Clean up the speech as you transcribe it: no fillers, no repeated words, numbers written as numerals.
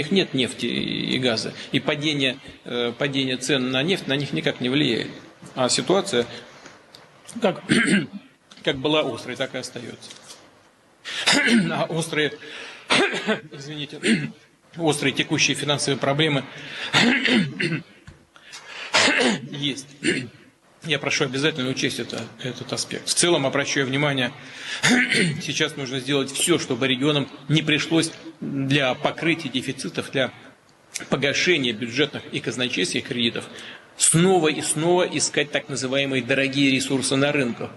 них нет нефти и газа, и падение цен на нефть на них никак не влияет. А ситуация как была острой, так и остается. А острые текущие финансовые проблемы есть. Я прошу обязательно учесть этот аспект. В целом обращаю внимание, сейчас нужно сделать все, чтобы регионам не пришлось для покрытия дефицитов, для погашения бюджетных и казначейских кредитов снова и снова искать так называемые дорогие ресурсы на рынках.